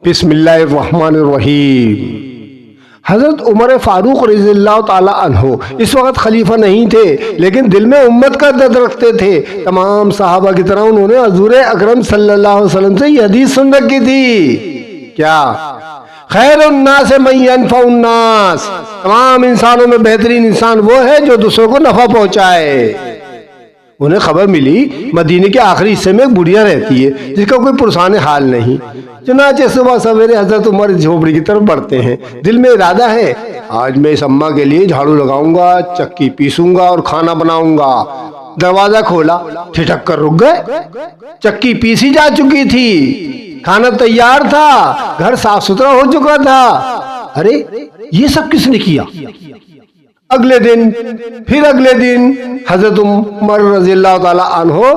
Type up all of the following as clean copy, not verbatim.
بسم اللہ الرحمن الرحیم۔ حضرت عمر فاروق رضی اللہ تعالی عنہ اس وقت خلیفہ نہیں تھے، لیکن دل میں امت کا درد رکھتے تھے۔ تمام صحابہ کی طرح انہوں نے حضور اکرم صلی اللہ علیہ وسلم سے یہ حدیث سن رکھی تھی، کیا خیر الناس من ینفع الناس، تمام انسانوں میں بہترین انسان وہ ہے جو دوسروں کو نفع پہنچائے۔ انہیں خبر ملی مدینے کے آخری حصے میں ایک بڑھیا رہتی ہے جس کا کوئی پرسان حال نہیں۔ چنانچہ صبح سویرے حضرت عمر جھوپڑی کی طرف بڑھتے ہیں۔ دل میں ارادہ ہے آج میں اس اماں کے لیے جھاڑو لگاؤں گا، چکی پیسوں گا اور کھانا بناؤں گا۔ دروازہ کھولا، ٹھٹک کر رک گئے۔ چکی پیسی جا چکی تھی، کھانا تیار تھا، گھر صاف ستھرا ہو چکا تھا۔ ارے یہ سب کس نے کیا؟ اگلے دن پھر اگلے دن حضرت عمر رضی اللہ تعالی عنہ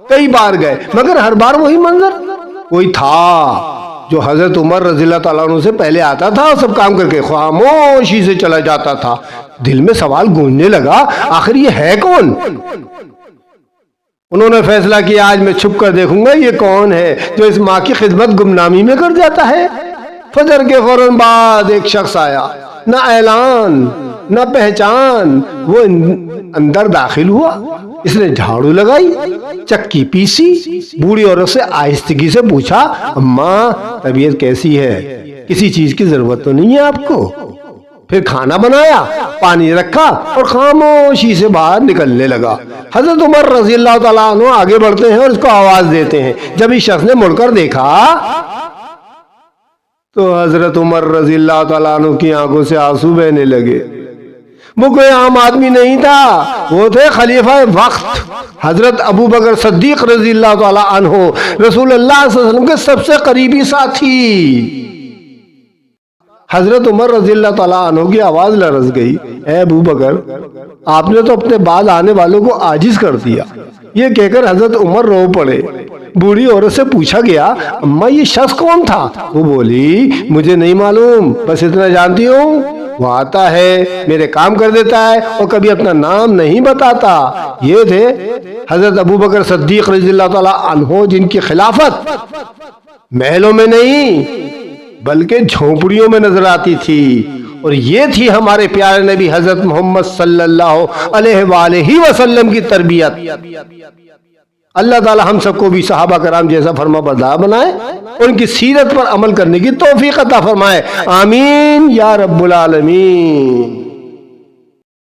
کئی بار گئے، مگر ہر بار وہی منظر۔ کوئی تھا جو حضرت عمر رضی اللہ تعالیٰ عنہ سے پہلے آتا تھا اور سب کام کر کے خاموشی سے چلا جاتا تھا۔ دل میں سوال گونجنے لگا، آخر یہ ہے کون؟ انہوں نے فیصلہ کیا آج میں چھپ کر دیکھوں گا یہ کون ہے جو اس ماں کی خدمت گمنامی میں کر جاتا ہے۔ فجر کے فوراً بعد ایک شخص آیا، نہ اعلان نہ پہچان، وہ اندر داخل ہوا۔ اس نے جھاڑو لگائی، چکی پیسی، بوڑھی عورت سے آہستگی سے پوچھا، اماں طبیعت کیسی ہے؟ کسی چیز کی ضرورت تو نہیں ہے آپ کو؟ پھر کھانا بنایا، پانی رکھا اور خاموشی سے باہر نکلنے لگا۔ حضرت عمر رضی اللہ تعالیٰ عنہ آگے بڑھتے ہیں اور اس کو آواز دیتے ہیں۔ جب اس شخص نے مڑ کر دیکھا تو حضرت عمر رضی اللہ تعالیٰ عنہ کی آنکھوں سے آنسو بہنے لگے۔ وہ کوئی عام آدمی نہیں تھا، وہ تھے خلیفہ وقت حضرت ابو بکر صدیق رضی اللہ تعالی عنہ، رسول اللہ صلی اللہ علیہ وسلم کے سب سے قریبی ساتھی۔ حضرت عمر رضی اللہ تعالیٰ عنہ کی آواز لرز گئی، اے ابو بکر، آپ نے تو اپنے بعد آنے والوں کو عاجز کر دیا۔ یہ کہہ کر حضرت عمر رو پڑے۔ بوڑھی عورت سے پوچھا گیا، اماں یہ شخص کون تھا؟ وہ بولی، مجھے نہیں معلوم، بس اتنا جانتی ہوں وہ آتا ہے، میرے کام کر دیتا ہے اور کبھی اپنا نام نہیں بتاتا۔ یہ تھے حضرت ابو بکر صدیق رضی اللہ تعالی عنہ، جن کی خلافت محلوں میں نہیں بلکہ جھونپڑیوں میں نظر آتی تھی۔ اور یہ تھی ہمارے پیارے نبی حضرت محمد صلی اللہ علیہ وآلہ وسلم کی تربیت۔ اللہ تعالی ہم سب کو بھی صحابہ کرام جیسا فرما بردار بنائے، ان کی سیرت پر عمل کرنے کی توفیق عطا فرمائے، آمین یا رب العالمین۔